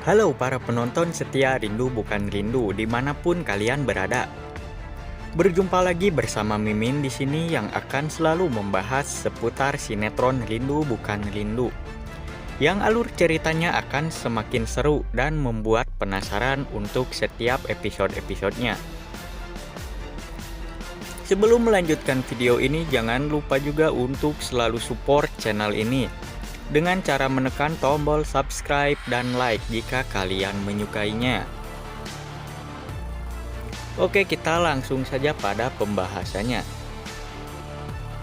Halo para penonton setia Rindu Bukan Rindu dimanapun kalian berada. Berjumpa lagi bersama Mimin di sini yang akan selalu membahas seputar sinetron Rindu Bukan Rindu. Yang alur ceritanya akan semakin seru dan membuat penasaran untuk setiap episode-episodenya. Sebelum melanjutkan video ini, jangan lupa juga untuk selalu support channel ini dengan cara menekan tombol subscribe dan like jika kalian menyukainya. Oke, kita langsung saja pada pembahasannya.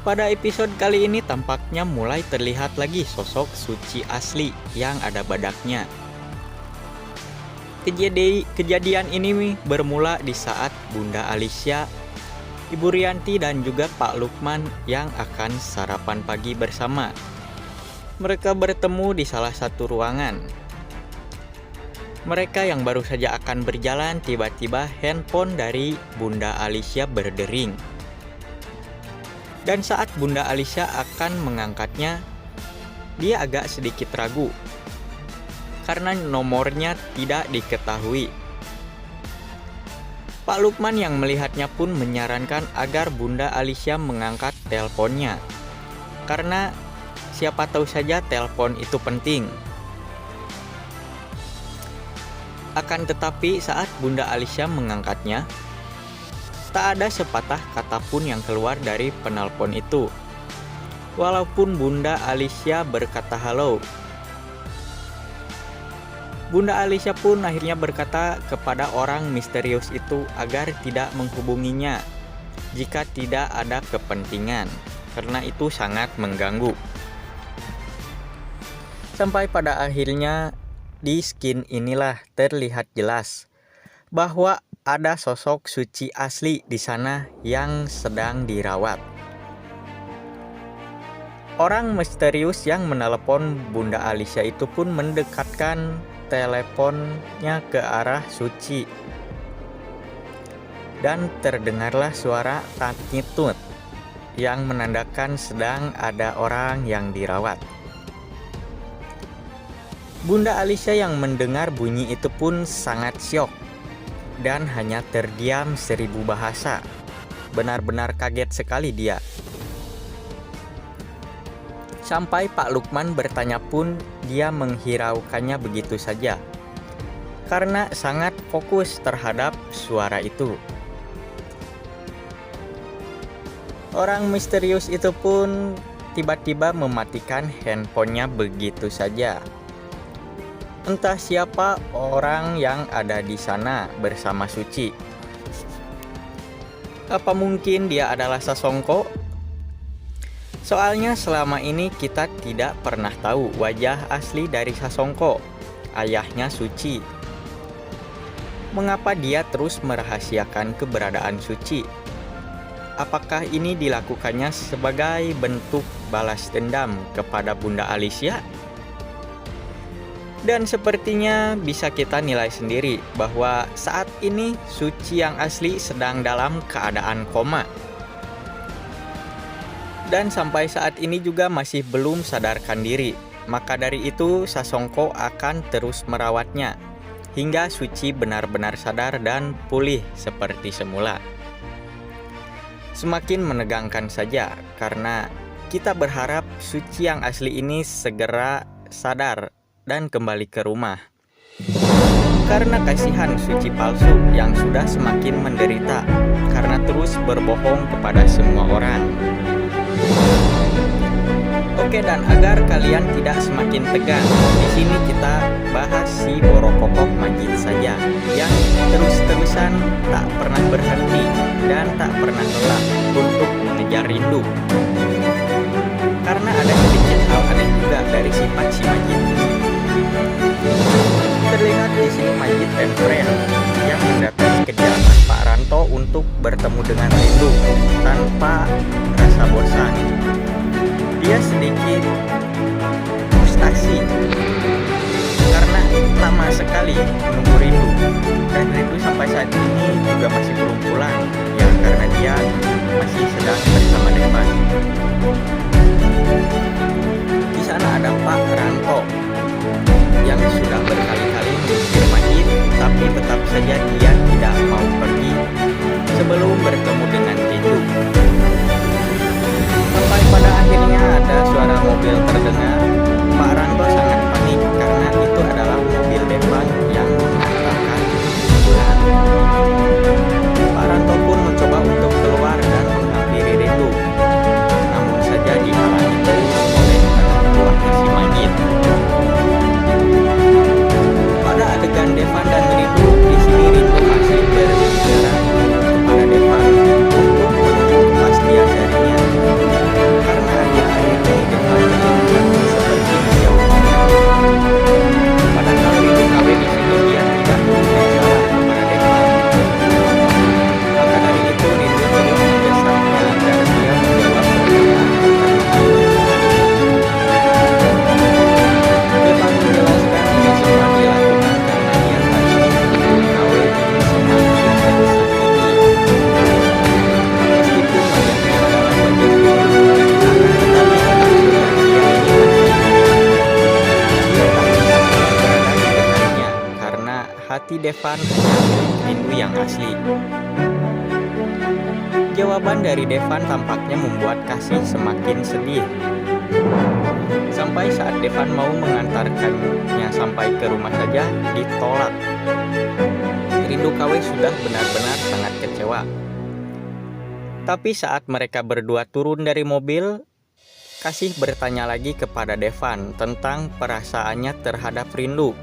Pada episode kali ini tampaknya mulai terlihat lagi sosok Suci asli yang ada badaknya. Kejadian ini bermula di saat Bunda Alicia, Ibu Rianti dan juga Pak Lukman yang akan sarapan pagi bersama. Mereka bertemu di salah satu ruangan. Mereka yang baru saja akan berjalan, tiba-tiba handphone dari Bunda Alicia berdering. Dan saat Bunda Alicia akan mengangkatnya, dia agak sedikit ragu karena nomornya tidak diketahui. Pak Lukman yang melihatnya pun menyarankan agar Bunda Alicia mengangkat teleponnya, karena siapa tahu saja telepon itu penting. Akan tetapi saat Bunda Alicia mengangkatnya, tak ada sepatah kata pun yang keluar dari penelpon itu. Walaupun Bunda Alicia berkata halo. Bunda Alicia pun akhirnya berkata kepada orang misterius itu agar tidak menghubunginya jika tidak ada kepentingan, karena itu sangat mengganggu. Sampai pada akhirnya di scene inilah terlihat jelas bahwa ada sosok Suci asli di sana yang sedang dirawat. Orang misterius yang menelepon Bunda Alicia itu pun mendekatkan teleponnya ke arah Suci. Dan terdengarlah suara tatnyitut yang menandakan sedang ada orang yang dirawat. Bunda Alicia yang mendengar bunyi itu pun sangat syok dan hanya terdiam 1000 bahasa. Benar-benar kaget sekali dia. Sampai Pak Lukman bertanya pun dia menghiraukannya begitu saja, karena sangat fokus terhadap suara itu. Orang misterius itu pun tiba-tiba mematikan handphonenya begitu saja. Entah siapa orang yang ada di sana bersama Suci. Apa mungkin dia adalah Sasongko? Soalnya selama ini kita tidak pernah tahu wajah asli dari Sasongko, ayahnya Suci. Mengapa dia terus merahasiakan keberadaan Suci? Apakah ini dilakukannya sebagai bentuk balas dendam kepada Bunda Alicia? Dan sepertinya bisa kita nilai sendiri bahwa saat ini Suci yang asli sedang dalam keadaan koma. Dan sampai saat ini juga masih belum sadarkan diri. Maka dari itu Sasongko akan terus merawatnya hingga Suci benar-benar sadar dan pulih seperti semula. Semakin menegangkan saja karena kita berharap Suci yang asli ini segera sadar dan kembali ke rumah. Karena kasihan Suci palsu yang sudah semakin menderita karena terus berbohong kepada semua orang. Oke, dan agar kalian tidak semakin tegang, di sini kita bahas si Borokokok Majid saja yang terus-terusan tak pernah berhenti dan tak pernah lelah untuk mengejar rindu. Karena ada sedikit hal aneh juga dari sifat si Majid. Terlihat di sini Majid dan Friend yang mendatangi kediaman Pak Ranto untuk bertemu dengan Rindu tanpa rasa bosan. Dia sedikit frustasi karena lama sekali menunggu Rindu, dan Rindu sampai saat ini juga masih belum pulang, ya karena dia masih sedang bersama Devan. Di sana ada Pak Ranto yang sudah berkali-kali saja dia tidak mau pergi sebelum bertemu dengan rindu. Sampai pada akhirnya ada suara mobil terdengar. Pak Ranto sangat panik karena itu adalah mobil Devan yang mengantarkan pulang. Pak Ranto pun mencoba untuk keluar dan menghampiri rindu. Namun saja dihalangi terus oleh anak buahnya si Majid. Pada adegan Devan dan Rindu, di sini Rindu masih berbicara kepada Devan untuk menunggu kepastian darinya. Karena akhir-akhir ini Devan terlihat seperti menjauhkan. Padahal Rindu KW di sini dia tidak memberi salah kepada Devan. Maka dari itu Rindu terus mendesaknya agar dia menjawab pertanyaan tentang Devan menjelaskan ini semua dilakukan karena dia takut Rindu KW ini semakin tersakiti. Meskipun wajahnya adalah wajah Rindu, akan tetapi otak sudah dia ini masih dia tak bisa berada di dekatnya karena hati Devan hanya milik Rindu yang asli. Jawaban dari Devan tampaknya membuat Kasih semakin sedih. Sampai saat Devan mau mengantarkannya sampai ke rumah saja ditolak. Rindu KW sudah benar-benar sangat kecewa. Tapi saat mereka berdua turun dari mobil, Kasih bertanya lagi kepada Devan tentang perasaannya terhadap Rindu.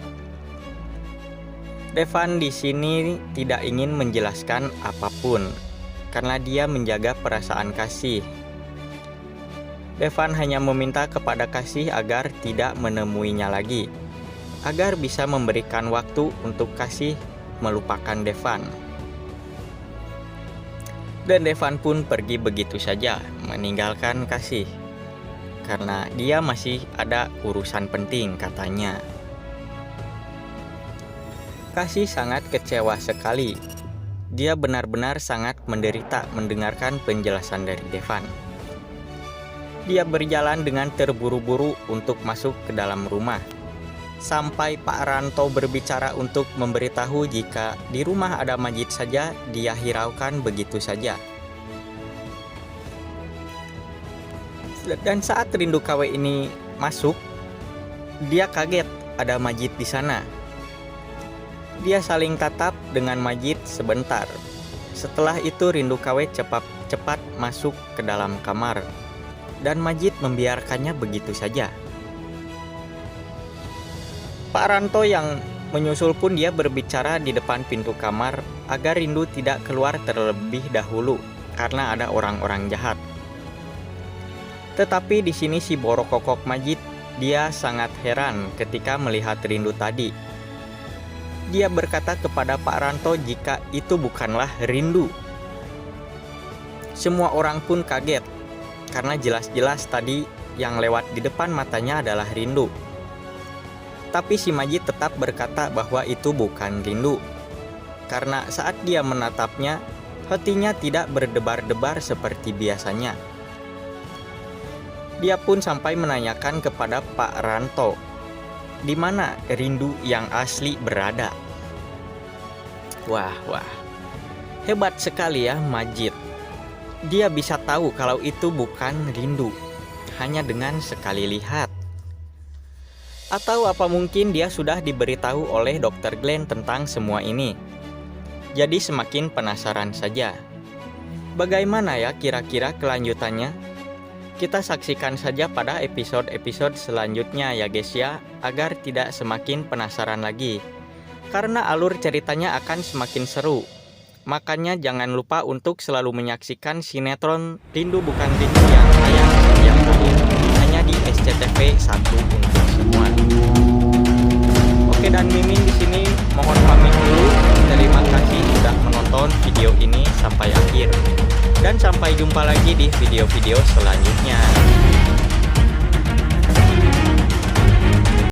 Devan di sini tidak ingin menjelaskan apapun karena dia menjaga perasaan Kasih. Devan hanya meminta kepada Kasih agar tidak menemuinya lagi, agar bisa memberikan waktu untuk Kasih melupakan Devan. Dan Devan pun pergi begitu saja, meninggalkan Kasih, karena dia masih ada urusan penting katanya. Kasih sangat kecewa sekali. Dia benar-benar sangat menderita mendengarkan penjelasan dari Devan. Dia berjalan dengan terburu-buru untuk masuk ke dalam rumah. Sampai Pak Ranto berbicara untuk memberitahu jika di rumah ada Majid saja, dia hiraukan begitu saja. Dan saat Rindu KW ini masuk, dia kaget ada Majid di sana. Dia saling tatap dengan Majid sebentar. Setelah itu Rindu KW cepat masuk ke dalam kamar. Dan Majid membiarkannya begitu saja. Pak Ranto yang menyusul pun dia berbicara di depan pintu kamar agar Rindu tidak keluar terlebih dahulu karena ada orang-orang jahat. Tetapi di sini si borokokok Majid, dia sangat heran ketika melihat Rindu tadi. Dia berkata kepada Pak Ranto jika itu bukanlah Rindu. Semua orang pun kaget. Karena jelas-jelas tadi yang lewat di depan matanya adalah Rindu. Tapi si Majid tetap berkata bahwa itu bukan Rindu. Karena saat dia menatapnya, hatinya tidak berdebar-debar seperti biasanya. Dia pun sampai menanyakan kepada Pak Ranto, di mana Rindu yang asli berada. Wah, hebat sekali ya Majid. Dia bisa tahu kalau itu bukan Rindu hanya dengan sekali lihat. Atau apa mungkin dia sudah diberitahu oleh Dr. Glenn tentang semua ini. Jadi semakin penasaran saja. Bagaimana ya kira-kira kelanjutannya? Kita saksikan saja pada episode-episode selanjutnya ya guys ya, agar tidak semakin penasaran lagi. Karena alur ceritanya akan semakin seru. Makanya jangan lupa untuk selalu menyaksikan sinetron Rindu Bukan Rindu yang tayang setiap hari hanya di SCTV 1 untuk semua. Oke, dan Mimin di sini mohon pamit dulu. Terima kasih sudah menonton video ini sampai akhir. Dan sampai jumpa lagi di video-video selanjutnya.